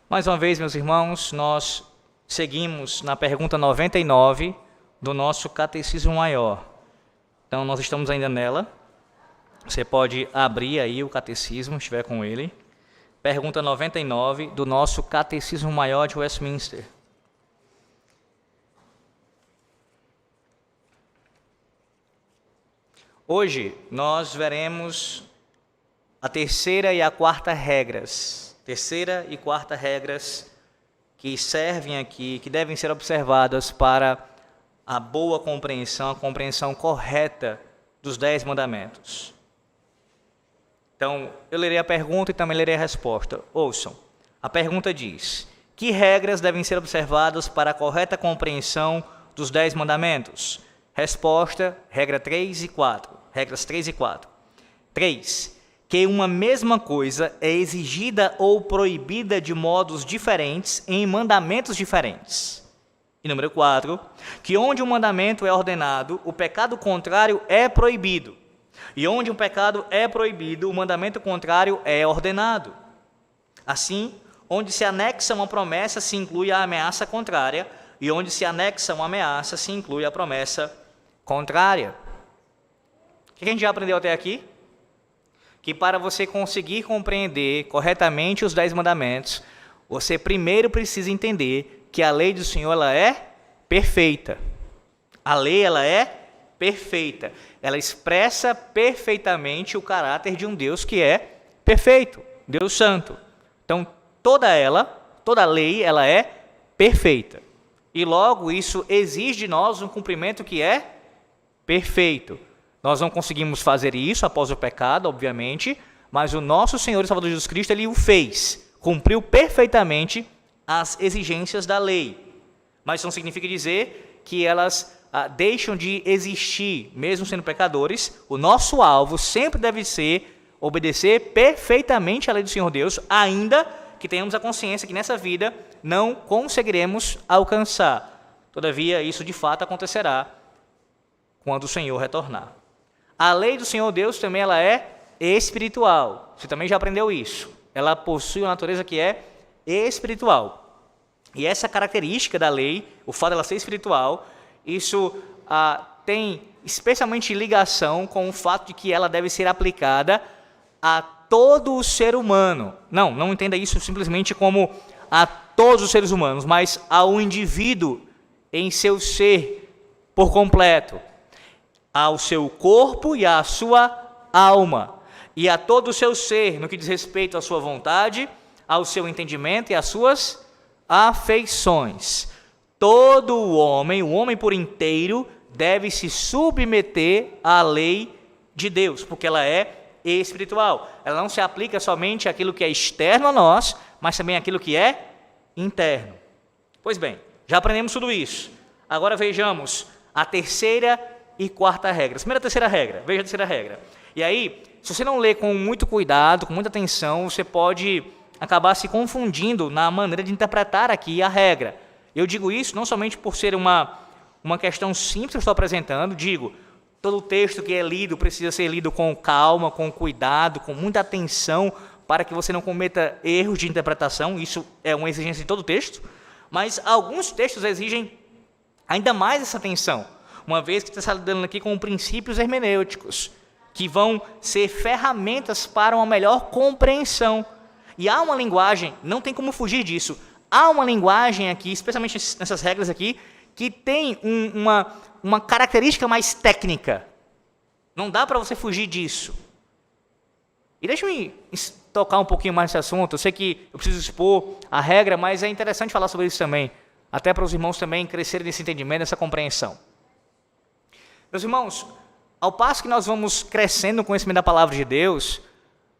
Mais uma vez, meus irmãos, nós seguimos na pergunta 99 do nosso Catecismo Maior. Então, nós estamos ainda nela. Você pode abrir aí o Catecismo, se estiver com ele. Pergunta 99 do nosso Catecismo Maior de Westminster. Hoje, nós veremos a terceira e a quarta regras. Terceira e quarta regras que servem aqui, que devem ser observadas para a boa compreensão, a compreensão correta dos 10 mandamentos. Então, eu lerei a pergunta e também lerei a resposta. Ouçam, a pergunta diz: que regras devem ser observadas para a correta compreensão dos 10 mandamentos? Resposta, regra 3 e 4. Regras 3 e 4. 3. Que uma mesma coisa é exigida ou proibida de modos diferentes em mandamentos diferentes. E número 4. Que onde um mandamento é ordenado, o pecado contrário é proibido. E onde um pecado é proibido, o mandamento contrário é ordenado. Assim, onde se anexa uma promessa, se inclui a ameaça contrária, e onde se anexa uma ameaça, se inclui a promessa contrária. O que a gente já aprendeu até aqui? Que para você conseguir compreender corretamente os 10 mandamentos, você primeiro precisa entender que a lei do Senhor ela é perfeita. A lei ela é perfeita. Ela expressa perfeitamente o caráter de um Deus que é perfeito, Deus Santo. Então, toda a lei, ela é perfeita. E logo isso exige de nós um cumprimento que é perfeito. Nós não conseguimos fazer isso após o pecado, obviamente, mas o nosso Senhor e Salvador Jesus Cristo, Ele o fez, cumpriu perfeitamente as exigências da lei. Mas isso não significa dizer que elas deixam de existir, mesmo sendo pecadores. O nosso alvo sempre deve ser obedecer perfeitamente à lei do Senhor Deus, ainda que tenhamos a consciência que nessa vida não conseguiremos alcançar. Todavia, isso de fato acontecerá quando o Senhor retornar. A lei do Senhor Deus também ela é espiritual. Você também já aprendeu isso. Ela possui uma natureza que é espiritual. E essa característica da lei, o fato dela ser espiritual, isso tem especialmente ligação com o fato de que ela deve ser aplicada a todo o ser humano. Não entenda isso simplesmente como a todos os seres humanos, mas ao indivíduo em seu ser por completo. Ao seu corpo e à sua alma, e a todo o seu ser, no que diz respeito à sua vontade, ao seu entendimento e às suas afeições. Todo o homem por inteiro, deve se submeter à lei de Deus, porque ela é espiritual. Ela não se aplica somente àquilo que é externo a nós, mas também àquilo que é interno. Pois bem, já aprendemos tudo isso. Agora vejamos a terceira e quarta regra. Primeira e terceira regra. Veja a terceira regra. E aí, se você não ler com muito cuidado, com muita atenção, você pode acabar se confundindo na maneira de interpretar aqui a regra. Eu digo isso não somente por ser uma questão simples que eu estou apresentando, digo, todo texto que é lido precisa ser lido com calma, com cuidado, com muita atenção, para que você não cometa erros de interpretação. Isso é uma exigência de todo texto, mas alguns textos exigem ainda mais essa atenção, uma vez que está lidando aqui com princípios hermenêuticos, que vão ser ferramentas para uma melhor compreensão. E há uma linguagem, não tem como fugir disso, há uma linguagem aqui, especialmente nessas regras aqui, que tem uma característica mais técnica. Não dá para você fugir disso. E deixa-me tocar um pouquinho mais nesse assunto. Eu sei que eu preciso expor a regra, mas é interessante falar sobre isso também, até para os irmãos também crescerem nesse entendimento, nessa compreensão. Meus irmãos, ao passo que nós vamos crescendo no conhecimento da palavra de Deus,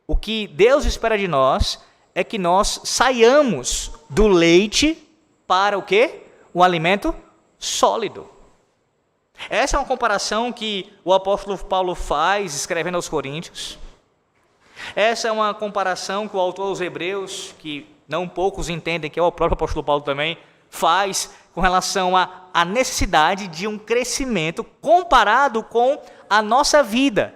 o que Deus espera de nós é que nós saiamos do leite para o quê? O alimento sólido. Essa é uma comparação que o apóstolo Paulo faz escrevendo aos Coríntios. Essa é uma comparação que o autor aos Hebreus, que não poucos entendem, que é o próprio apóstolo Paulo também, faz com relação à necessidade de um crescimento comparado com a nossa vida.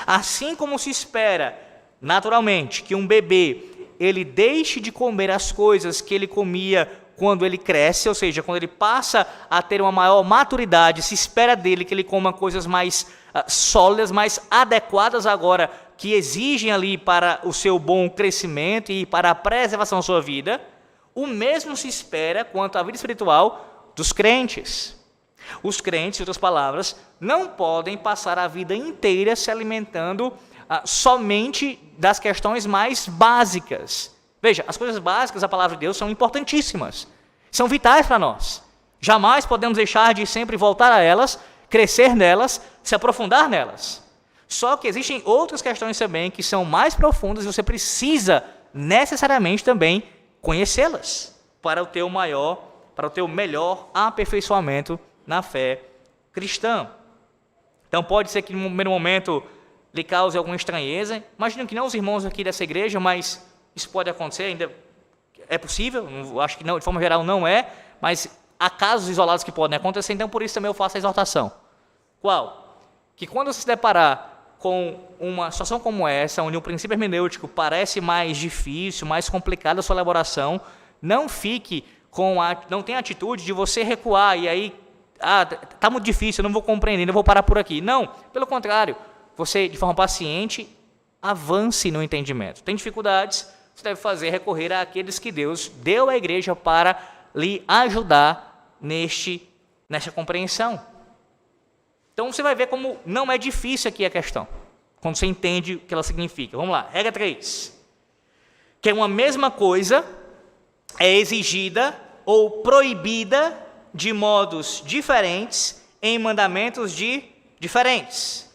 Assim como se espera, naturalmente, que um bebê ele deixe de comer as coisas que ele comia quando ele cresce, ou seja, quando ele passa a ter uma maior maturidade, se espera dele que ele coma coisas mais sólidas, mais adequadas agora, que exigem ali para o seu bom crescimento e para a preservação da sua vida. O mesmo se espera quanto à vida espiritual dos crentes. Os crentes, em outras palavras, não podem passar a vida inteira se alimentando somente das questões mais básicas. Veja, as coisas básicas da palavra de Deus são importantíssimas, são vitais para nós. Jamais podemos deixar de sempre voltar a elas, crescer nelas, se aprofundar nelas. Só que existem outras questões também que são mais profundas e você precisa necessariamente também conhecê-las para o teu melhor aperfeiçoamento na fé cristã. Então pode ser que no primeiro momento lhe cause alguma estranheza. Imagino que não os irmãos aqui dessa igreja, mas isso pode acontecer, ainda é possível, acho que não, de forma geral não é, mas há casos isolados que podem acontecer, então por isso também eu faço a exortação. Qual? Que quando você se deparar com uma situação como essa, onde o princípio hermenêutico parece mais difícil, mais complicado a sua elaboração, não tenha a atitude de você recuar e aí, está muito difícil, eu não vou compreender, não vou parar por aqui. Não, pelo contrário, você de forma paciente avance no entendimento. Tem dificuldades, você deve recorrer àqueles que Deus deu à igreja para lhe ajudar nesta compreensão. Então você vai ver como não é difícil aqui a questão, quando você entende o que ela significa. Vamos lá, regra 3. Que uma mesma coisa é exigida ou proibida de modos diferentes em mandamentos diferentes.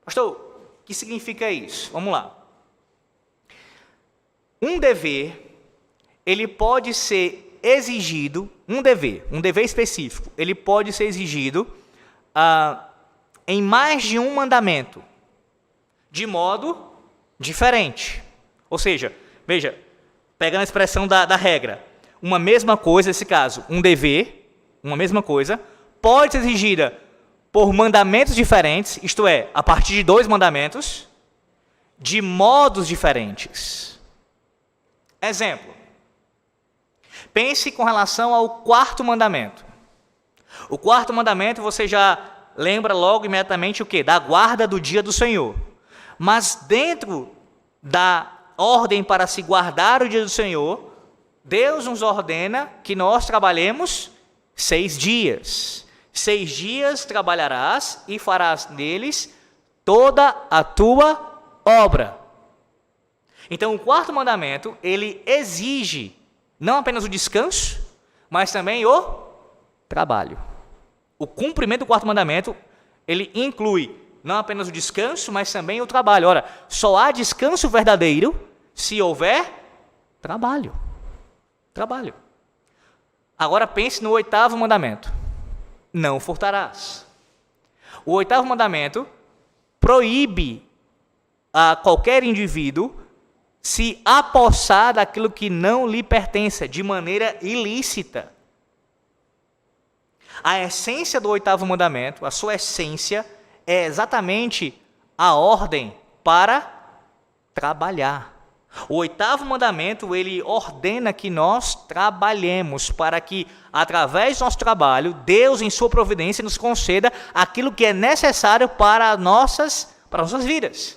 Pastor, o que significa isso? Vamos lá. Um dever, ele pode ser exigido, um dever específico, ele pode ser exigido em mais de um mandamento, de modo diferente. Ou seja, veja, pegando a expressão da regra, uma mesma coisa, nesse caso, um dever, uma mesma coisa, pode ser exigida por mandamentos diferentes, isto é, a partir de 2 mandamentos, de modos diferentes. Exemplo. Pense com relação ao 4º mandamento. O 4º mandamento você já lembra logo imediatamente o quê? Da guarda do dia do Senhor. Mas dentro da ordem para se guardar o dia do Senhor, Deus nos ordena que nós trabalhemos 6 dias. 6 dias trabalharás e farás neles toda a tua obra. Então, o 4º mandamento, ele exige não apenas o descanso, mas também o trabalho. O cumprimento do 4º mandamento, ele inclui não apenas o descanso, mas também o trabalho. Ora, só há descanso verdadeiro se houver trabalho. Trabalho. Agora pense no 8º mandamento. Não furtarás. O 8º mandamento proíbe a qualquer indivíduo se apossar daquilo que não lhe pertence de maneira ilícita. A essência do 8º mandamento, a sua essência, é exatamente a ordem para trabalhar. O 8º mandamento, ele ordena que nós trabalhemos para que, através do nosso trabalho, Deus, em sua providência, nos conceda aquilo que é necessário para as nossas vidas.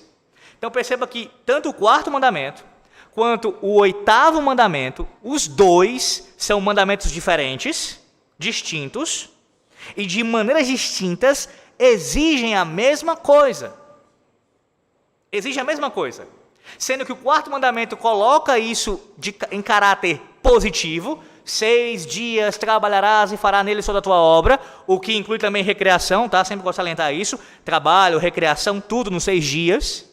Então perceba que tanto o 4º mandamento, quanto o 8º mandamento, os dois são mandamentos diferentes, distintos, e de maneiras distintas exigem a mesma coisa. Exigem a mesma coisa. Sendo que o 4º mandamento coloca isso em caráter positivo, 6 dias trabalharás e farás nele toda a tua obra, o que inclui também recreação, tá? Sempre gosto de salientar isso, trabalho, recreação, tudo nos 6 dias.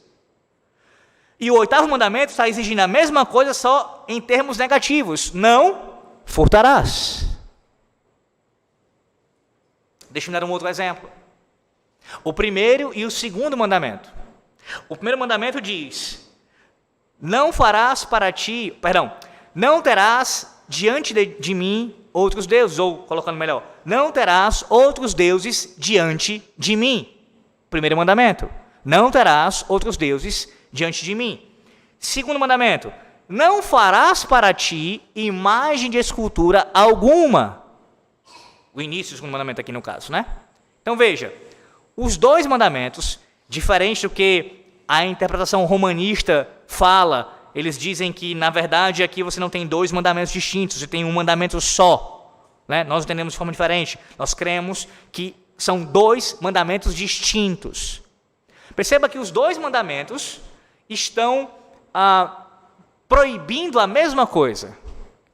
E o 8º mandamento está exigindo a mesma coisa, só em termos negativos, não furtarás. Deixa eu dar um outro exemplo. O 1º e o 2º mandamento. O 1º mandamento diz: não terás diante de mim outros deuses, ou colocando melhor, não terás outros deuses diante de mim. 1º mandamento, não terás outros deuses diante de mim. 2º mandamento, não farás para ti imagem de escultura alguma. O início do segundo mandamento aqui no caso, né? Então veja, os dois mandamentos, diferente do que a interpretação romanista fala, eles dizem que, na verdade, aqui você não tem dois mandamentos distintos, você tem um mandamento só. Né? Nós entendemos de forma diferente. Nós cremos que são dois mandamentos distintos. Perceba que os dois mandamentos estão proibindo a mesma coisa.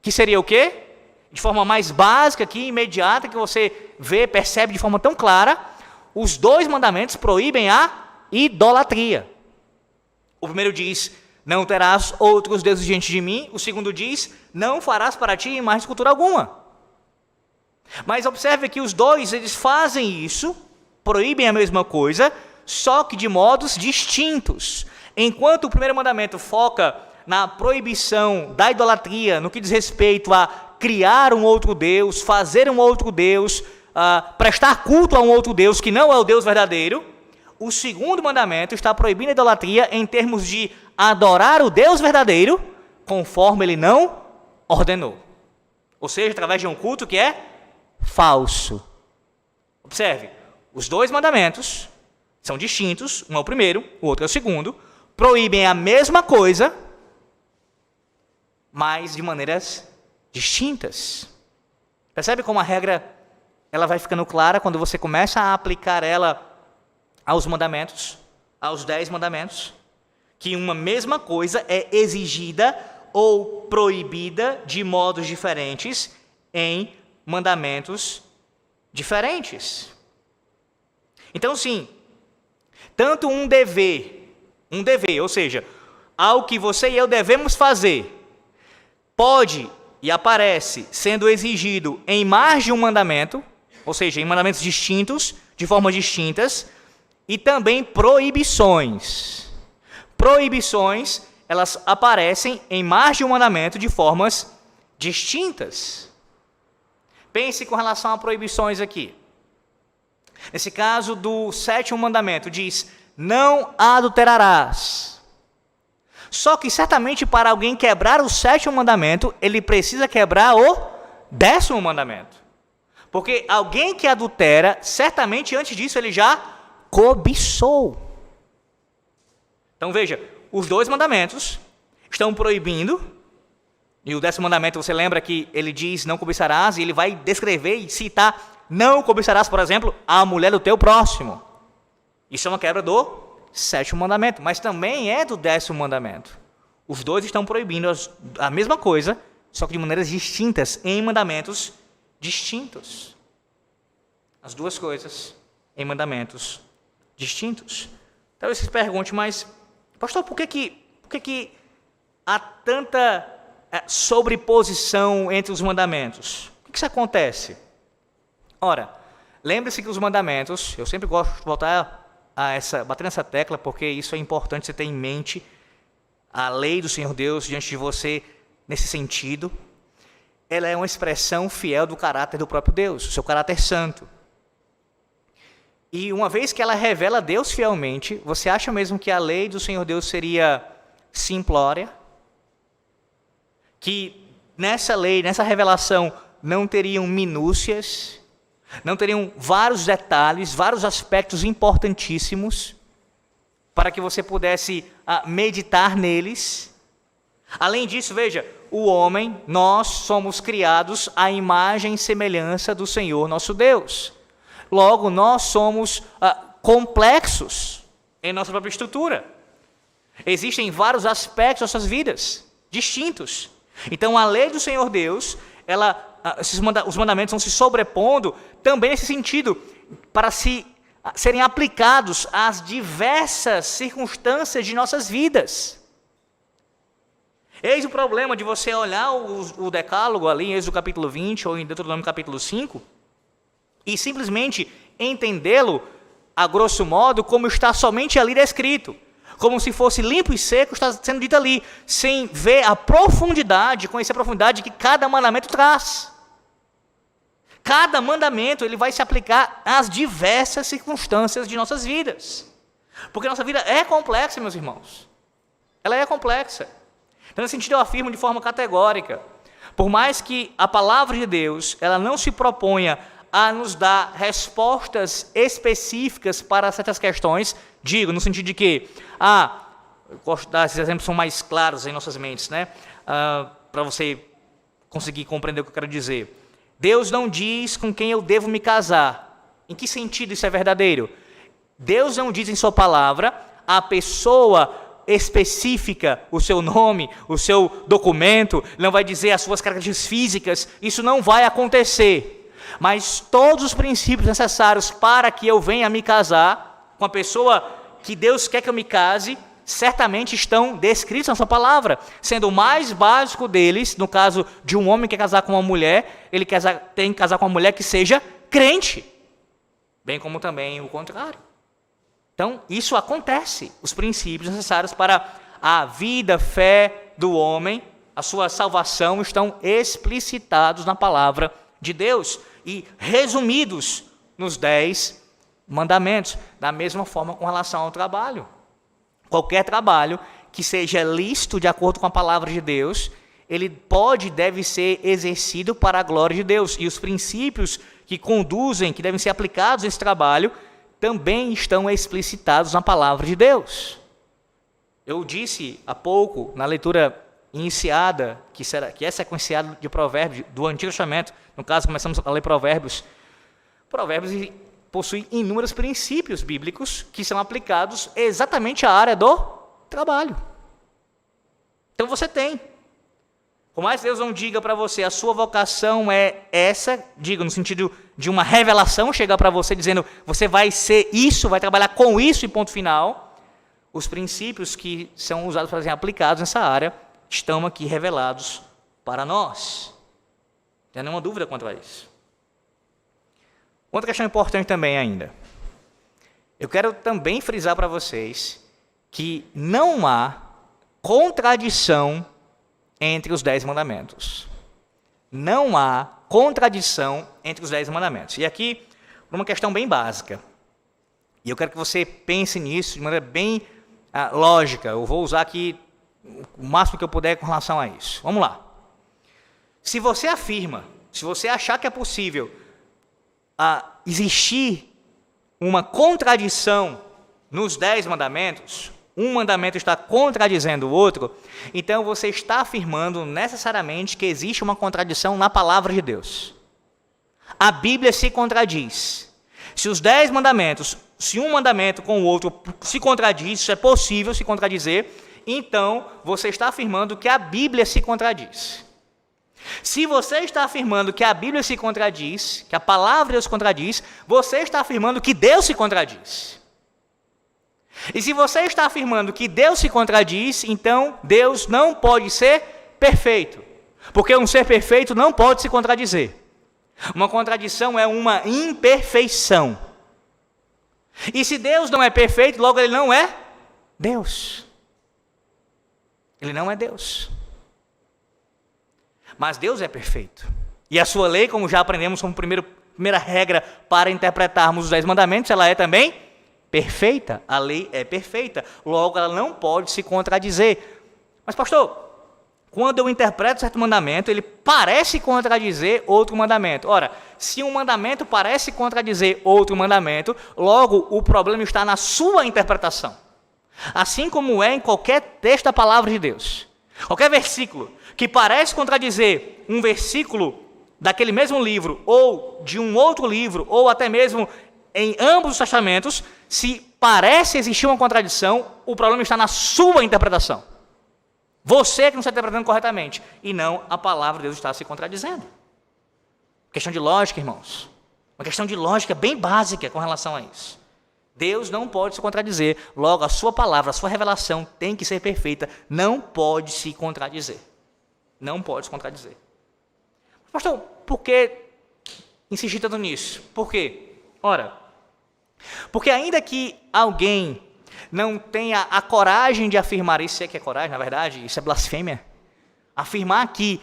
Que seria o quê? De forma mais básica aqui, imediata, que você vê, percebe de forma tão clara, os dois mandamentos proíbem a idolatria. O primeiro diz, não terás outros deuses diante de mim. O segundo diz, não farás para ti imagem de escultura alguma. Mas observe que os dois, eles fazem isso, proíbem a mesma coisa, só que de modos distintos. Enquanto o primeiro mandamento foca na proibição da idolatria, no que diz respeito a criar um outro Deus, fazer um outro Deus, prestar culto a um outro Deus que não é o Deus verdadeiro, o segundo mandamento está proibindo a idolatria em termos de adorar o Deus verdadeiro, conforme ele não ordenou. Ou seja, através de um culto que é falso. Observe, os dois mandamentos são distintos, um é o primeiro, o outro é o segundo, proíbem a mesma coisa, mas de maneiras distintas. Percebe como a regra ela vai ficando clara quando você começa a aplicar ela aos mandamentos, aos 10 mandamentos, que uma mesma coisa é exigida ou proibida de modos diferentes em mandamentos diferentes. Então, sim, tanto um dever, ou seja, algo que você e eu devemos fazer, pode e aparece sendo exigido em mais de um mandamento, ou seja, em mandamentos distintos, de formas distintas, e também proibições. Proibições, elas aparecem em mais de um mandamento de formas distintas. Pense com relação a proibições aqui. Nesse caso do 7º mandamento, diz, não adulterarás. Só que certamente para alguém quebrar o 7º mandamento, ele precisa quebrar o 10º mandamento. Porque alguém que adultera, certamente antes disso ele já cobiçou. Então veja, os dois mandamentos estão proibindo, e o 10º mandamento, você lembra que ele diz não cobiçarás, e ele vai descrever e citar, não cobiçarás, por exemplo, a mulher do teu próximo. Isso é uma quebra do 7º mandamento, mas também é do 10º mandamento. Os dois estão proibindo a mesma coisa, só que de maneiras distintas, em mandamentos distintos. As duas coisas em mandamentos distintos. Talvez você se pergunte, mas, pastor, por que há tanta sobreposição entre os mandamentos? O que isso acontece? Ora, lembre-se que os mandamentos, eu sempre gosto de voltar bater nessa tecla, porque isso é importante você ter em mente, a lei do Senhor Deus diante de você, nesse sentido, ela é uma expressão fiel do caráter do próprio Deus, o seu caráter santo. E uma vez que ela revela Deus fielmente, você acha mesmo que a lei do Senhor Deus seria simplória? Que nessa lei, nessa revelação, não teriam minúcias, não teriam vários detalhes, vários aspectos importantíssimos, para que você pudesse meditar neles? Além disso, veja, o homem, nós somos criados à imagem e semelhança do Senhor nosso Deus. Logo, nós somos complexos em nossa própria estrutura. Existem vários aspectos das nossas vidas, distintos. Então, a lei do Senhor Deus, os mandamentos vão se sobrepondo também nesse sentido, para serem aplicados às diversas circunstâncias de nossas vidas. Eis o problema de você olhar o decálogo ali em Êxodo capítulo 20 ou em Deuteronômio capítulo 5 e simplesmente entendê-lo, a grosso modo, como está somente ali descrito. Como se fosse limpo e seco, está sendo dito ali, sem ver a profundidade, conhecer a profundidade que cada mandamento traz. Cada mandamento ele vai se aplicar às diversas circunstâncias de nossas vidas. Porque nossa vida é complexa, meus irmãos. Ela é complexa. Então, nesse sentido, eu afirmo de forma categórica, por mais que a palavra de Deus ela não se proponha a nos dar respostas específicas para certas questões, digo, no sentido de que, eu gosto de dar esses exemplos, são mais claros em nossas mentes, né? Para você conseguir compreender o que eu quero dizer. Deus não diz com quem eu devo me casar. Em que sentido isso é verdadeiro? Deus não diz em sua palavra a pessoa específica, o seu nome, o seu documento, não vai dizer as suas características físicas, isso não vai acontecer. Mas todos os princípios necessários para que eu venha me casar com a pessoa que Deus quer que eu me case, certamente estão descritos na sua palavra, sendo o mais básico deles, no caso de um homem que quer casar com uma mulher, ele tem que casar com uma mulher que seja crente, bem como também o contrário. Então, isso acontece, os princípios necessários para a vida, fé do homem, a sua salvação, estão explicitados na palavra de Deus e resumidos nos 10 mandamentos, da mesma forma com relação ao trabalho. Qualquer trabalho que seja lícito de acordo com a palavra de Deus, ele pode e deve ser exercido para a glória de Deus. E os princípios que conduzem, que devem ser aplicados nesse trabalho, também estão explicitados na palavra de Deus. Eu disse há pouco, na leitura iniciada, que é sequenciada de Provérbios, do Antigo Testamento, no caso começamos a ler Provérbios. Provérbios possui inúmeros princípios bíblicos que são aplicados exatamente à área do trabalho. Então você tem. Por mais que Deus não diga para você, a sua vocação é essa, diga no sentido de uma revelação, chegar para você dizendo, você vai ser isso, vai trabalhar com isso e ponto final, os princípios que são usados para serem aplicados nessa área estão aqui revelados para nós. Não tem nenhuma dúvida quanto a isso. Outra questão importante também ainda. Eu quero também frisar para vocês que não há contradição entre os 10 mandamentos. Não há contradição entre os 10 mandamentos. E aqui, uma questão bem básica. E eu quero que você pense nisso de maneira bem lógica. Eu vou usar aqui o máximo que eu puder com relação a isso. Vamos lá. Se você afirma, se você achar que é possível existir uma contradição nos 10 mandamentos, um mandamento está contradizendo o outro, então você está afirmando necessariamente que existe uma contradição na palavra de Deus. A Bíblia se contradiz. Se os 10 mandamentos, se um mandamento com o outro se contradiz, isso é possível se contradizer, então você está afirmando que a Bíblia se contradiz. Se você está afirmando que a Bíblia se contradiz, que a palavra de Deus se contradiz, você está afirmando que Deus se contradiz. E se você está afirmando que Deus se contradiz, então Deus não pode ser perfeito. Porque um ser perfeito não pode se contradizer. Uma contradição é uma imperfeição. E se Deus não é perfeito, logo ele não é Deus. Ele não é Deus. Mas Deus é perfeito. E a sua lei, como já aprendemos como primeira regra para interpretarmos os 10 mandamentos, ela é também perfeita. A lei é perfeita. Logo, ela não pode se contradizer. Mas, pastor, quando eu interpreto certo mandamento, ele parece contradizer outro mandamento. Ora, se um mandamento parece contradizer outro mandamento, logo o problema está na sua interpretação. Assim como é em qualquer texto da palavra de Deus. Qualquer versículo que parece contradizer um versículo daquele mesmo livro, ou de um outro livro, ou até mesmo em ambos os testamentos, se parece existir uma contradição, o problema está na sua interpretação. Você que não está interpretando corretamente, e não a palavra de Deus está se contradizendo. Questão de lógica, irmãos. Uma questão de lógica bem básica com relação a isso. Deus não pode se contradizer, logo a sua palavra, a sua revelação tem que ser perfeita, não pode se contradizer. Não pode se contradizer. Pastor, por que insistir tanto nisso? Por quê? Ora, porque ainda que alguém não tenha a coragem de afirmar, isso é que é coragem, na verdade, isso é blasfêmia, afirmar que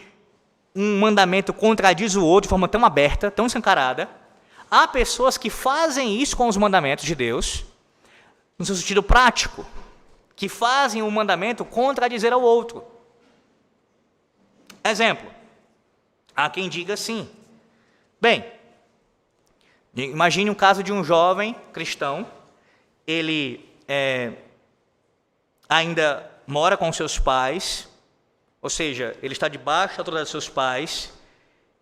um mandamento contradiz o outro de forma tão aberta, tão escancarada, há pessoas que fazem isso com os mandamentos de Deus, no seu sentido prático, que fazem um mandamento contradizer ao outro. Exemplo, há quem diga assim, bem, imagine um caso de um jovem cristão, ele ainda mora com seus pais, ou seja, ele está debaixo da autoridade dos seus pais,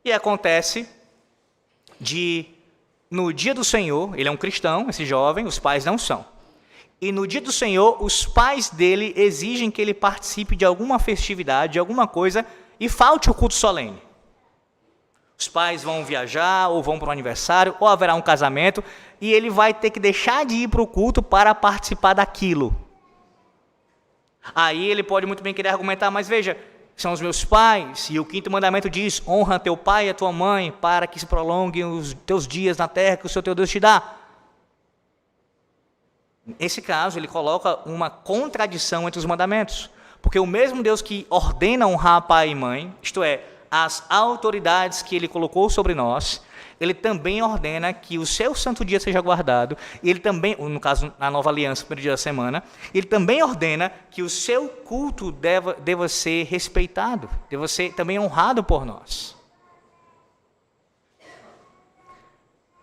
e acontece no dia do Senhor, ele é um cristão, esse jovem, os pais não são. E no dia do Senhor, os pais dele exigem que ele participe de alguma festividade, de alguma coisa, e falte o culto solene. Os pais vão viajar, ou vão para um aniversário, ou haverá um casamento, e ele vai ter que deixar de ir para o culto para participar daquilo. Aí ele pode muito bem querer argumentar, mas veja, são os meus pais, e o 5º mandamento diz, honra teu pai e a tua mãe, para que se prolonguem os teus dias na terra que o Senhor teu Deus te dá. Nesse caso, ele coloca uma contradição entre os mandamentos, porque o mesmo Deus que ordena honrar pai e mãe, isto é, as autoridades que ele colocou sobre nós, ele também ordena que o seu santo dia seja guardado, e ele também, no caso, na nova aliança, primeiro dia da semana, ele também ordena que o seu culto deva ser respeitado, deva ser também honrado por nós.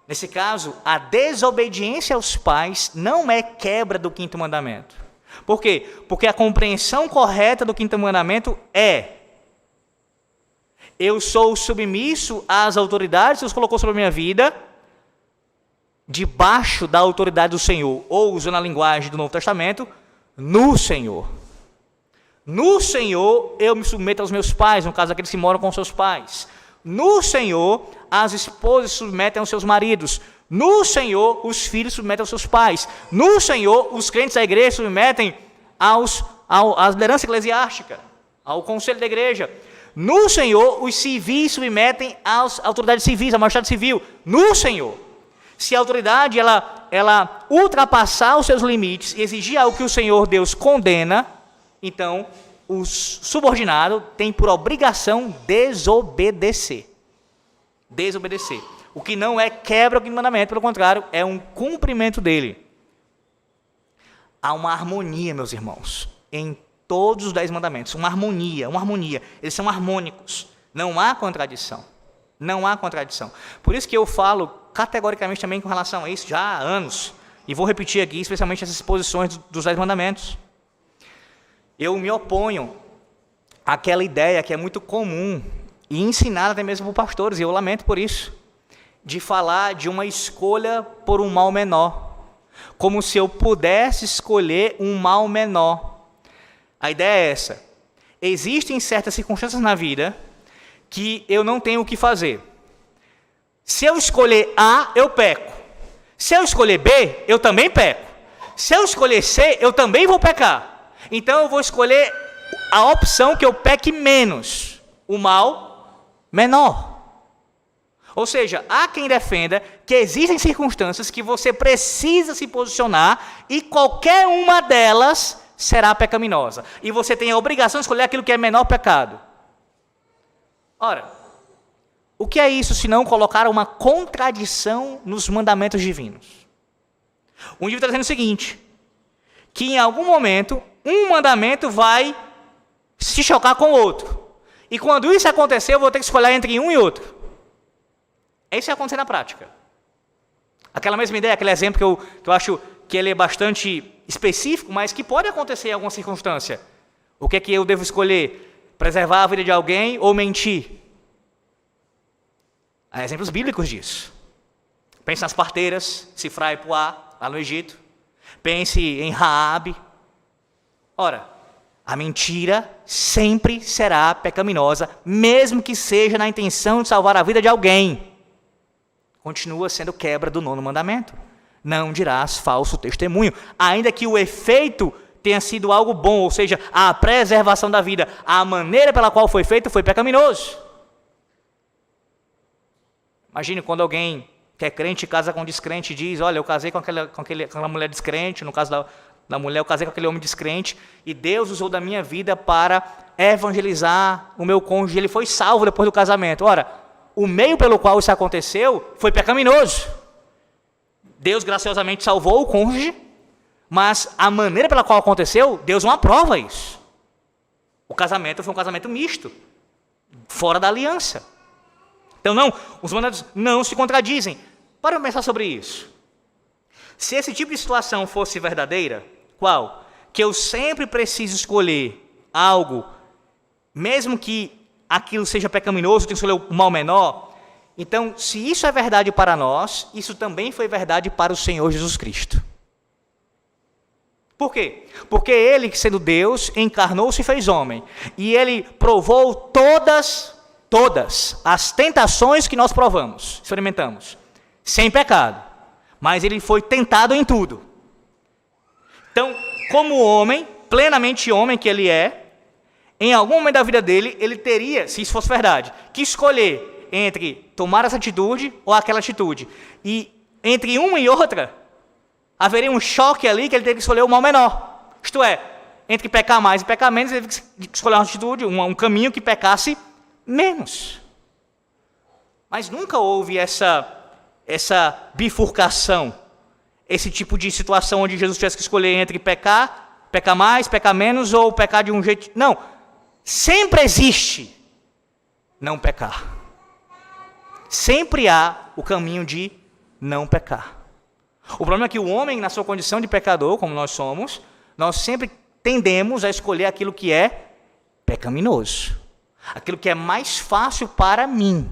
Nesse caso, a desobediência aos pais não é quebra do 5º mandamento. Por quê? Porque a compreensão correta do 5º mandamento é: eu sou submisso às autoridades que Deus colocou sobre a minha vida, debaixo da autoridade do Senhor, ou usando a linguagem do Novo Testamento, no Senhor. No Senhor, eu me submeto aos meus pais, no caso daqueles que moram com seus pais. No Senhor, as esposas se submetem aos seus maridos. No Senhor, os filhos se submetem aos seus pais. No Senhor, os crentes da igreja se submetem à liderança eclesiástica, ao conselho da igreja. No Senhor, os civis submetem às autoridades civis, à magistrado civil. No Senhor. Se a autoridade ela ultrapassar os seus limites e exigir algo que o Senhor Deus condena, então o subordinado tem por obrigação desobedecer. Desobedecer. O que não é quebra do mandamento, pelo contrário, é um cumprimento dele. Há uma harmonia, meus irmãos, em todos os 10 mandamentos. Uma harmonia. Eles são harmônicos. Não há contradição. Não há contradição. Por isso que eu falo categoricamente também com relação a isso já há anos. E vou repetir aqui, especialmente essas posições dos 10 mandamentos. Eu me oponho àquela ideia que é muito comum e ensinada até mesmo por pastores, e eu lamento por isso, de falar de uma escolha por um mal menor, como se eu pudesse escolher um mal menor. A ideia é essa: existem certas circunstâncias na vida que eu não tenho o que fazer. Se eu escolher A, eu peco. Se eu escolher B, eu também peco. Se eu escolher C, eu também vou pecar. Então eu vou escolher a opção que eu peque menos, o mal menor. Ou seja, há quem defenda que existem circunstâncias que você precisa se posicionar e qualquer uma delas será pecaminosa. E você tem a obrigação de escolher aquilo que é menor pecado. Ora, o que é isso se não colocar uma contradição nos mandamentos divinos? O indivíduo está dizendo o seguinte, que em algum momento um mandamento vai se chocar com o outro. E quando isso acontecer, eu vou ter que escolher entre um e outro. É isso que vai acontecer na prática. Aquela mesma ideia, aquele exemplo que eu acho que ele é bastante específico, mas que pode acontecer em alguma circunstância. O que é que eu devo escolher? Preservar a vida de alguém ou mentir? Há exemplos bíblicos disso. Pense nas parteiras, Sifra e Puá, lá no Egito. Pense em Raabe. Ora, a mentira sempre será pecaminosa, mesmo que seja na intenção de salvar a vida de alguém. Continua sendo quebra do 9º mandamento. Não dirás falso testemunho, ainda que o efeito tenha sido algo bom, ou seja, a preservação da vida, a maneira pela qual foi feito foi pecaminoso. Imagine quando alguém que é crente casa com descrente e diz, olha, eu casei com aquela mulher descrente, no caso da mulher, eu casei com aquele homem descrente, e Deus usou da minha vida para evangelizar o meu cônjuge, ele foi salvo depois do casamento. Ora, o meio pelo qual isso aconteceu foi pecaminoso. Deus graciosamente salvou o cônjuge, mas a maneira pela qual aconteceu, Deus não aprova isso. O casamento foi um casamento misto, fora da aliança. Então, não, os mandamentos não se contradizem. Para pensar sobre isso. Se esse tipo de situação fosse verdadeira, qual? Que eu sempre preciso escolher algo, mesmo que aquilo seja pecaminoso, eu tenho que escolher o mal menor. Então, se isso é verdade para nós, isso também foi verdade para o Senhor Jesus Cristo. Por quê? Porque ele, sendo Deus, encarnou-se e fez homem. E ele provou todas as tentações que nós provamos, experimentamos, sem pecado. Mas ele foi tentado em tudo. Então, como homem, plenamente homem que ele é, em algum momento da vida dele, ele teria, se isso fosse verdade, que escolher entre tomar essa atitude ou aquela atitude. E entre uma e outra, haveria um choque ali que ele teria que escolher o mal menor. Isto é, entre pecar mais e pecar menos, ele teve que escolher uma atitude, um caminho que pecasse menos. Mas nunca houve essa bifurcação, esse tipo de situação onde Jesus tivesse que escolher entre pecar mais, pecar menos ou pecar de um jeito. Não, sempre existe não pecar. Sempre há o caminho de não pecar. O problema é que o homem, na sua condição de pecador, como nós somos, nós sempre tendemos a escolher aquilo que é pecaminoso. Aquilo que é mais fácil para mim.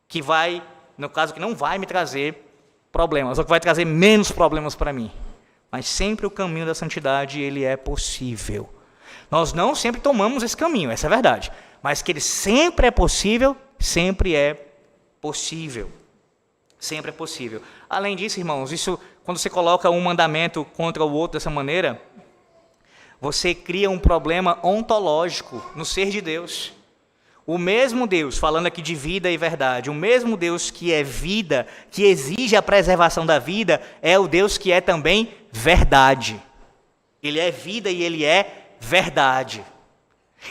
Que vai, no caso, que não vai me trazer problemas, ou que vai trazer menos problemas para mim. Mas sempre o caminho da santidade, ele é possível. Nós não sempre tomamos esse caminho, essa é a verdade. Mas que ele sempre é possível, sempre é possível. Sempre é possível. Além disso, irmãos, isso, quando você coloca um mandamento contra o outro dessa maneira, você cria um problema ontológico no ser de Deus. O mesmo Deus, falando aqui de vida e verdade, o mesmo Deus que é vida, que exige a preservação da vida, é o Deus que é também verdade. Ele é vida e ele é verdade.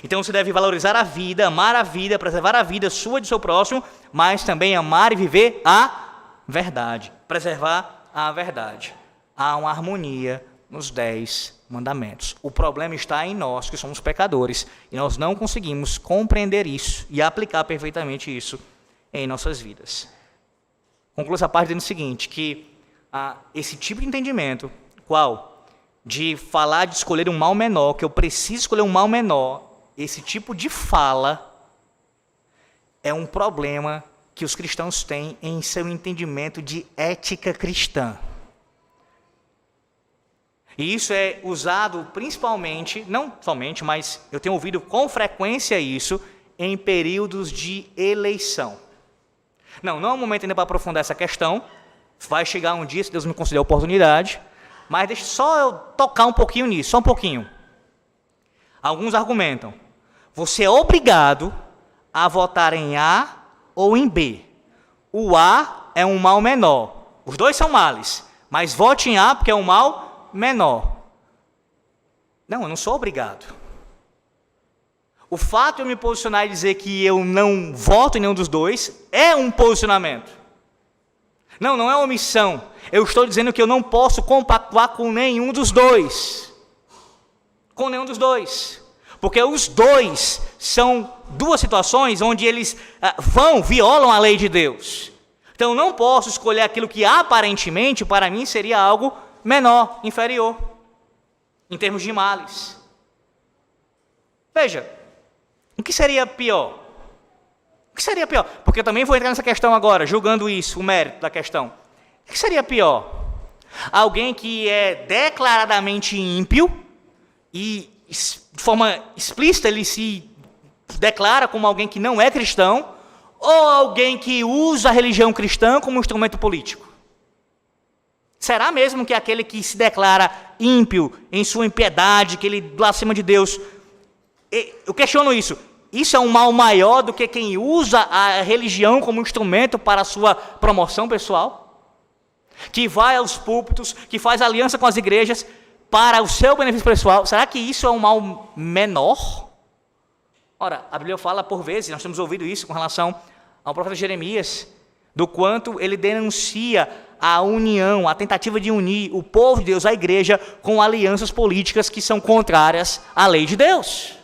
Então você deve valorizar a vida, amar a vida, preservar a vida sua e do seu próximo, mas também amar e viver a verdade, preservar a verdade. Há uma harmonia nos 10 mandamentos. O problema está em nós, que somos pecadores, e nós não conseguimos compreender isso e aplicar perfeitamente isso em nossas vidas. Concluo essa parte dizendo o seguinte, que esse tipo de entendimento, qual? De falar de escolher um mal menor, que eu preciso escolher um mal menor, esse tipo de fala é um problema que os cristãos têm em seu entendimento de ética cristã. E isso é usado principalmente, não somente, mas eu tenho ouvido com frequência isso, em períodos de eleição. Não é um momento ainda para aprofundar essa questão, vai chegar um dia, se Deus me conceder a oportunidade, mas deixa só eu tocar um pouquinho nisso, só um pouquinho. Alguns argumentam, você é obrigado a votar em A ou em B. O A é um mal menor, os dois são males, mas vote em A porque é um mal menor. Não, eu não sou obrigado. O fato de eu me posicionar e dizer que eu não voto em nenhum dos dois é um posicionamento. Não é omissão. Eu estou dizendo que eu não posso compactuar com nenhum dos dois. Com nenhum dos dois. Porque os dois são duas situações onde eles violam a lei de Deus. Então eu não posso escolher aquilo que aparentemente para mim seria algo menor, inferior, em termos de males. Veja, o que seria pior? O que seria pior? Porque eu também vou entrar nessa questão agora, julgando isso, o mérito da questão. O que seria pior? Alguém que é declaradamente ímpio e, de forma explícita, ele se declara como alguém que não é cristão, ou alguém que usa a religião cristã como instrumento político? Será mesmo que aquele que se declara ímpio em sua impiedade, que ele blasfema de Deus, eu questiono isso, isso é um mal maior do que quem usa a religião como instrumento para a sua promoção pessoal? Que vai aos púlpitos, que faz aliança com as igrejas para o seu benefício pessoal, será que isso é um mal menor? Ora, a Bíblia fala por vezes, nós temos ouvido isso com relação ao profeta Jeremias, do quanto ele denuncia a união, a tentativa de unir o povo de Deus, a igreja, com alianças políticas que são contrárias à lei de Deus.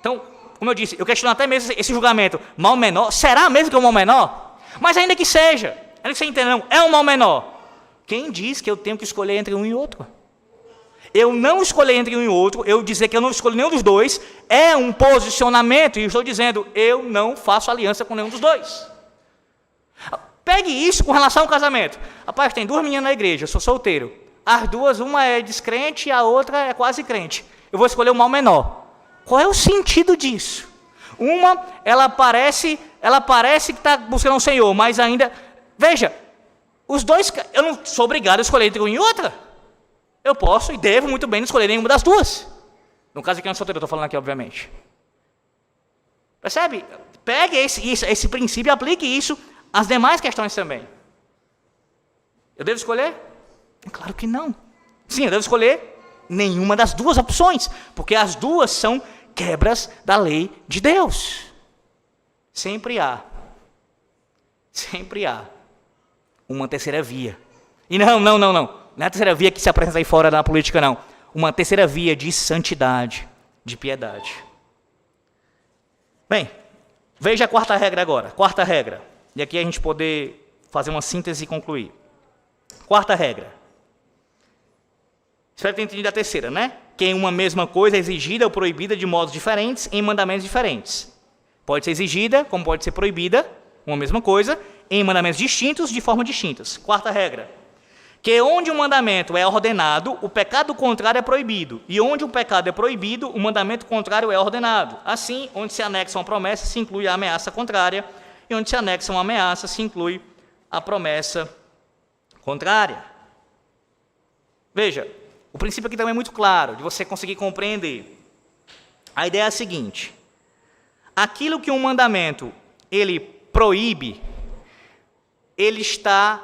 Então, Como eu disse, eu questiono até mesmo esse julgamento. Mal menor, será mesmo que é um mal menor? Mas ainda que seja, ainda que você entenda, não, é um mal menor. Quem diz que eu tenho que escolher entre um e outro? Eu não escolher entre um e outro, eu dizer que eu não escolho nenhum dos dois, é um posicionamento, e eu estou dizendo, eu não faço aliança com nenhum dos dois. Pegue isso com relação ao casamento. Rapaz, tem 2 meninas na igreja, eu sou solteiro. As duas, uma é descrente e a outra é quase crente. Eu vou escolher o mal menor. Qual é o sentido disso? Uma, ela parece que está buscando o Senhor, mas ainda... Veja, os dois, eu não sou obrigado a escolher entre uma e outra. Eu posso e devo muito bem não escolher nenhuma das duas. No caso aqui, eu não sou solteiro, eu estou falando aqui, obviamente. Percebe? Pegue esse princípio e aplique isso às demais questões também. Eu devo escolher? Claro que não. Sim, eu devo escolher nenhuma das duas opções, porque as duas são quebras da lei de Deus. Sempre há uma terceira via. E não é a terceira via que se apresenta aí fora da política, não. Uma terceira via de santidade, de piedade. Bem, veja a quarta regra agora. Quarta regra. E aqui a gente poder fazer uma síntese e concluir. Quarta regra. Espero ter entendido a terceira, né? Que em uma mesma coisa é exigida ou proibida de modos diferentes, em mandamentos diferentes. Pode ser exigida, como pode ser proibida, uma mesma coisa, em mandamentos distintos, de forma distintas. Quarta regra. Que onde um mandamento é ordenado, o pecado contrário é proibido. E onde o pecado é proibido, o mandamento contrário é ordenado. Assim, onde se anexa uma promessa, se inclui a ameaça contrária. E onde se anexa uma ameaça, se inclui a promessa contrária. Veja, o princípio aqui também é muito claro, de você conseguir compreender. A ideia é a seguinte. Aquilo que um mandamento, ele proíbe, ele está...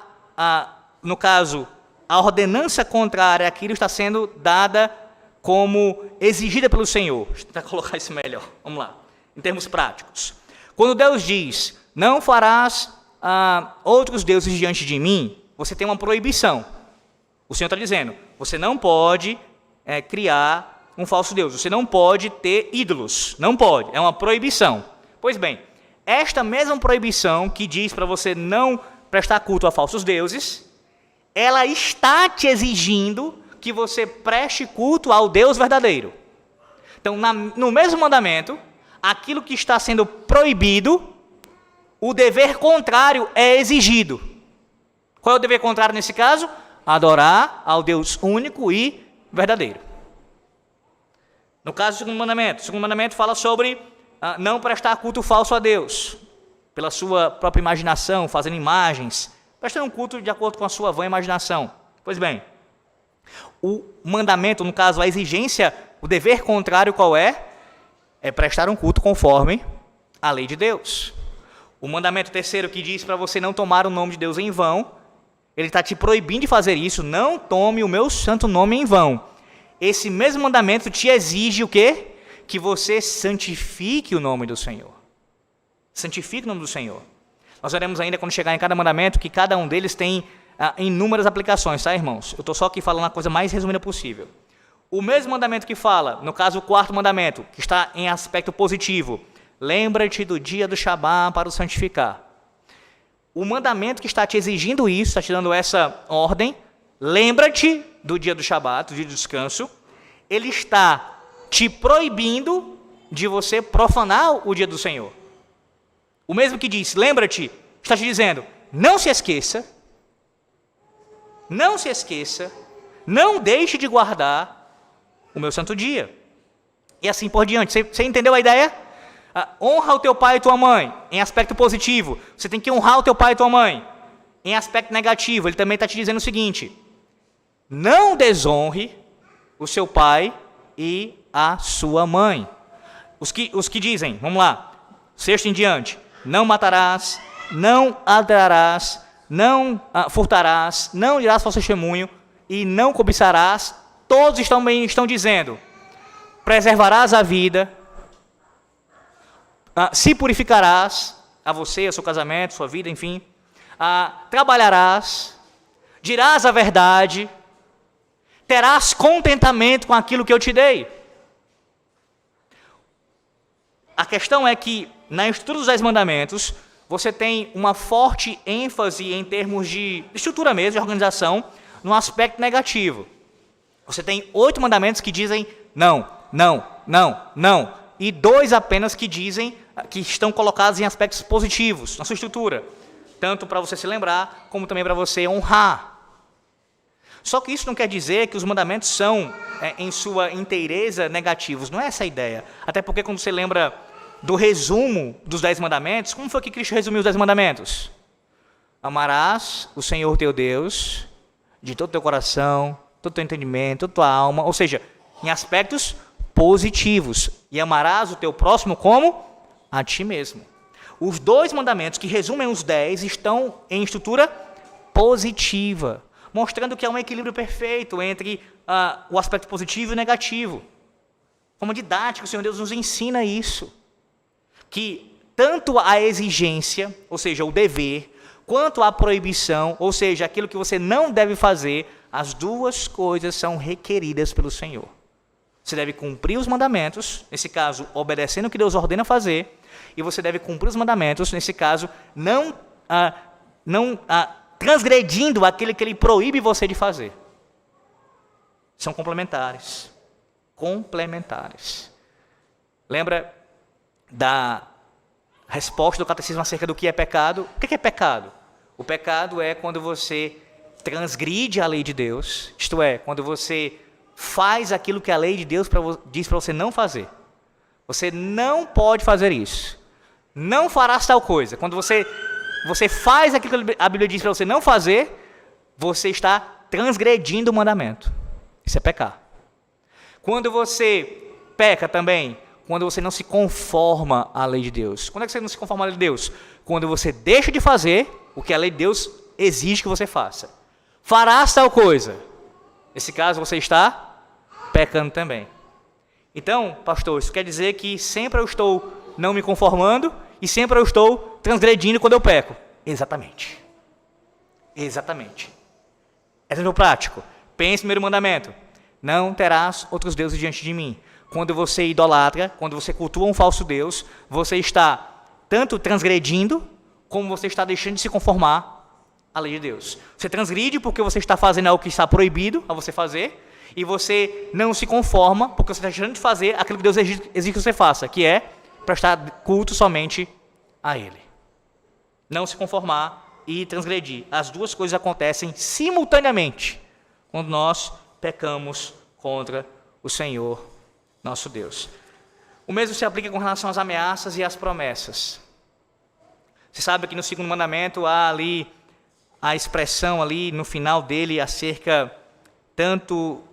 no caso, a ordenança contrária àquilo está sendo dada como exigida pelo Senhor. Deixa eu tentar colocar isso melhor. Vamos lá. Em termos práticos. Quando Deus diz, não farás outros deuses diante de mim, você tem uma proibição. O Senhor está dizendo, você não pode criar um falso Deus. Você não pode ter ídolos. Não pode. É uma proibição. Pois bem, esta mesma proibição que diz para você não prestar culto a falsos deuses, ela está te exigindo que você preste culto ao Deus verdadeiro. Então, no mesmo mandamento, aquilo que está sendo proibido, o dever contrário é exigido. Qual é o dever contrário nesse caso? Adorar ao Deus único e verdadeiro. No caso do o segundo mandamento fala sobre não prestar culto falso a Deus, pela sua própria imaginação, fazendo imagens, prestando um culto de acordo com a sua vã imaginação. Pois bem, o mandamento, no caso, a exigência, o dever contrário qual é? É prestar um culto conforme a lei de Deus. O mandamento terceiro que diz para você não tomar o nome de Deus em vão, ele está te proibindo de fazer isso, não tome o meu santo nome em vão. Esse mesmo mandamento te exige o quê? Que você santifique o nome do Senhor. Santifique o nome do Senhor. Nós veremos ainda, quando chegar em cada mandamento, que cada um deles tem inúmeras aplicações, tá, irmãos? Eu estou só aqui falando a coisa mais resumida possível. O mesmo mandamento que fala, no caso o quarto mandamento, que está em aspecto positivo, lembra-te do dia do Shabá para o santificar. O mandamento que está te exigindo isso, está te dando essa ordem, lembra-te do dia do Shabá, do dia do descanso, ele está te proibindo de você profanar o dia do Senhor. O mesmo que diz, lembra-te, está te dizendo, não se esqueça, não deixe de guardar o meu santo dia. E assim por diante. Você entendeu a ideia? Honra o teu pai e tua mãe, em aspecto positivo. Você tem que honrar o teu pai e tua mãe. Em aspecto negativo, ele também está te dizendo o seguinte, não desonre o seu pai e a sua mãe. Os que dizem, vamos lá, sexto em diante, não matarás, não adulterarás, não furtarás, não dirás falso testemunho e não cobiçarás, todos estão dizendo, preservarás a vida, se purificarás, a você, ao seu casamento, sua vida, enfim, trabalharás, dirás a verdade, terás contentamento com aquilo que eu te dei. a questão é que, na estrutura dos 10 mandamentos, você tem uma forte ênfase em termos de estrutura mesmo, de organização, no aspecto negativo. Você tem 8 mandamentos que dizem não, não, não, não, e 2 apenas que dizem, que estão colocados em aspectos positivos na sua estrutura, tanto para você se lembrar, como também para você honrar. Só que isso não quer dizer que os mandamentos são, em sua inteireza, negativos. Não é essa a ideia. Até porque quando você lembra do resumo dos 10 mandamentos, como foi que Cristo resumiu os 10 mandamentos? Amarás o Senhor teu Deus de todo o teu coração, todo o teu entendimento, toda a tua alma, ou seja, em aspectos positivos. E amarás o teu próximo como? A ti mesmo. Os 2 mandamentos que resumem os 10 estão em estrutura positiva, mostrando que há um equilíbrio perfeito entre o aspecto positivo e o negativo. Como didática, o Senhor Deus nos ensina isso. Que tanto a exigência, ou seja, o dever, quanto a proibição, ou seja, aquilo que você não deve fazer, as 2 coisas são requeridas pelo Senhor. Você deve cumprir os mandamentos, nesse caso, obedecendo o que Deus ordena fazer, e você deve cumprir os mandamentos, nesse caso, não transgredindo aquele que Ele proíbe você de fazer. São complementares. Complementares. Lembra da resposta do catecismo acerca do que é pecado? O que é pecado? O pecado é quando você transgride a lei de Deus, isto é, quando você faz aquilo que a lei de Deus diz para você não fazer. Você não pode fazer isso. Não farás tal coisa. Quando você faz aquilo que a Bíblia diz para você não fazer, você está transgredindo o mandamento. Isso é pecar. Quando você peca também, quando você não se conforma à lei de Deus. Quando é que você não se conforma à lei de Deus? Quando você deixa de fazer o que a lei de Deus exige que você faça. Farás tal coisa. Nesse caso, você está pecando também. Então, pastor, isso quer dizer que sempre eu estou não me conformando e sempre eu estou transgredindo quando eu peco. Exatamente. Exatamente. Exemplo prático. Pense no primeiro mandamento. Não terás outros deuses diante de mim. Quando você idolatra, quando você cultua um falso Deus, você está tanto transgredindo, como você está deixando de se conformar à lei de Deus. Você transgride porque você está fazendo algo que está proibido a você fazer, e você não se conforma porque você está deixando de fazer aquilo que Deus exige que você faça, que é prestar culto somente a Ele. Não se conformar e transgredir. As 2 coisas acontecem simultaneamente quando nós pecamos contra o Senhor nosso Deus. O mesmo se aplica com relação às ameaças e às promessas. Você sabe que no 2º mandamento há ali a expressão ali no final dele acerca tanto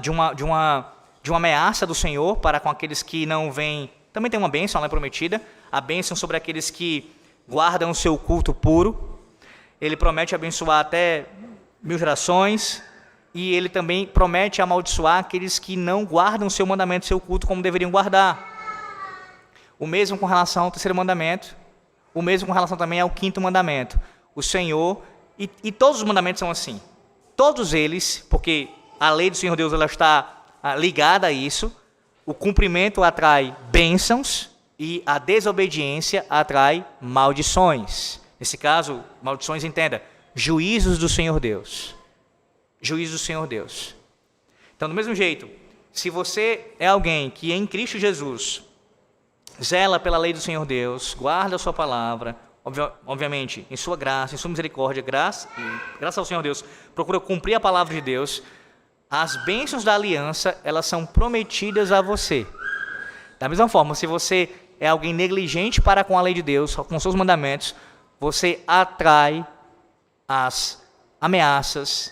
de uma ameaça do Senhor para com aqueles que não vêm. Também tem uma bênção lá prometida, a bênção sobre aqueles que guardam o seu culto puro. Ele promete abençoar até 1000 gerações, e ele também promete amaldiçoar aqueles que não guardam o seu mandamento, o seu culto como deveriam guardar. O mesmo com relação ao 3º mandamento, o mesmo com relação também ao 5º mandamento. O Senhor, e todos os mandamentos são assim, todos eles, porque a lei do Senhor Deus ela está ligada a isso, o cumprimento atrai bênçãos e a desobediência atrai maldições. Nesse caso, maldições, entenda, juízos do Senhor Deus. Juízos do Senhor Deus. Então, do mesmo jeito, se você é alguém que em Cristo Jesus zela pela lei do Senhor Deus, guarda a sua palavra, obviamente, em sua graça, em sua misericórdia, graças ao Senhor Deus, procura cumprir a palavra de Deus, as bênçãos da aliança, elas são prometidas a você. Da mesma forma, se você é alguém negligente para com a lei de Deus, com seus mandamentos, você atrai as ameaças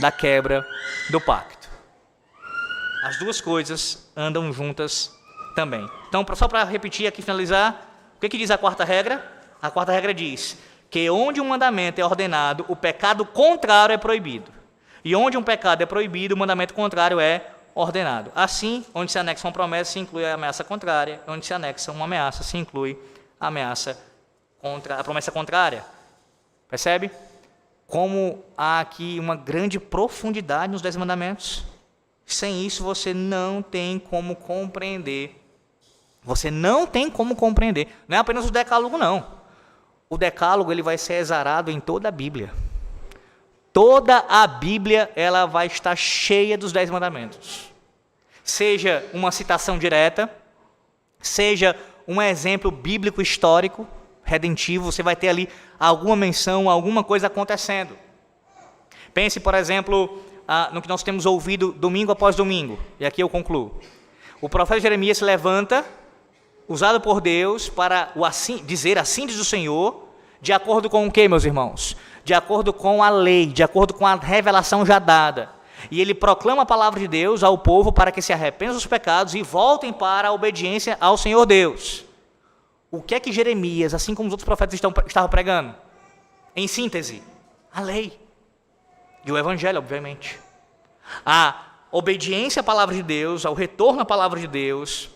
da quebra do pacto. As 2 coisas andam juntas também. Então, só para repetir aqui, finalizar, o que diz a 4ª regra? A 4ª regra diz que onde um mandamento é ordenado, o pecado contrário é proibido. E onde um pecado é proibido, o mandamento contrário é ordenado. Assim, onde se anexa uma promessa, se inclui a ameaça contrária. Onde se anexa uma ameaça, se inclui a promessa contrária. Percebe? Como há aqui uma grande profundidade nos 10 mandamentos. Sem isso, você não tem como compreender Você não tem como compreender. Não é apenas o decálogo, não. O decálogo ele vai ser exarado em toda a Bíblia. Toda a Bíblia ela vai estar cheia dos 10 mandamentos. Seja uma citação direta, seja um exemplo bíblico histórico, redentivo, você vai ter ali alguma menção, alguma coisa acontecendo. Pense, por exemplo, no que nós temos ouvido domingo após domingo, e aqui eu concluo. O profeta Jeremias se levanta, usado por Deus, para dizer assim diz o Senhor, de acordo com o que, meus irmãos? De acordo com a lei, de acordo com a revelação já dada. E ele proclama a palavra de Deus ao povo para que se arrependam dos pecados e voltem para a obediência ao Senhor Deus. O que é que Jeremias, assim como os outros profetas estavam pregando? Em síntese, a lei. E o evangelho, obviamente. A obediência à palavra de Deus, ao retorno à palavra de Deus,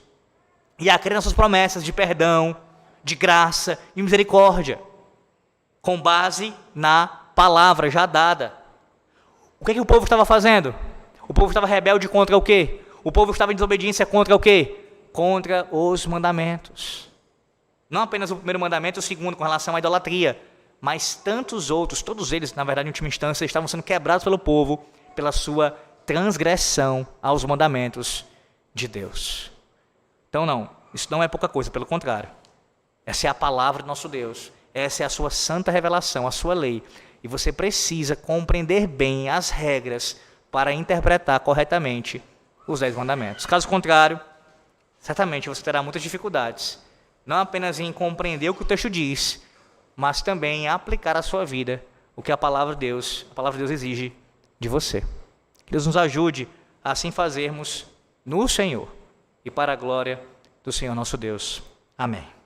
e a crer nas suas promessas de perdão, de graça e misericórdia, com base na palavra já dada. O que o povo estava fazendo? O povo estava rebelde contra o quê? O povo estava em desobediência contra o quê? Contra os mandamentos. Não apenas o primeiro mandamento, o segundo com relação à idolatria, mas tantos outros, todos eles, na verdade, em última instância, estavam sendo quebrados pelo povo, pela sua transgressão aos mandamentos de Deus. Então não, isso não é pouca coisa, pelo contrário. Essa é a palavra do nosso Deus, essa é a sua santa revelação, a sua lei. E você precisa compreender bem as regras para interpretar corretamente os 10 mandamentos. Caso contrário, certamente você terá muitas dificuldades, não apenas em compreender o que o texto diz, mas também em aplicar à sua vida o que a palavra de Deus exige de você. Que Deus nos ajude a assim fazermos no Senhor e para a glória do Senhor nosso Deus. Amém.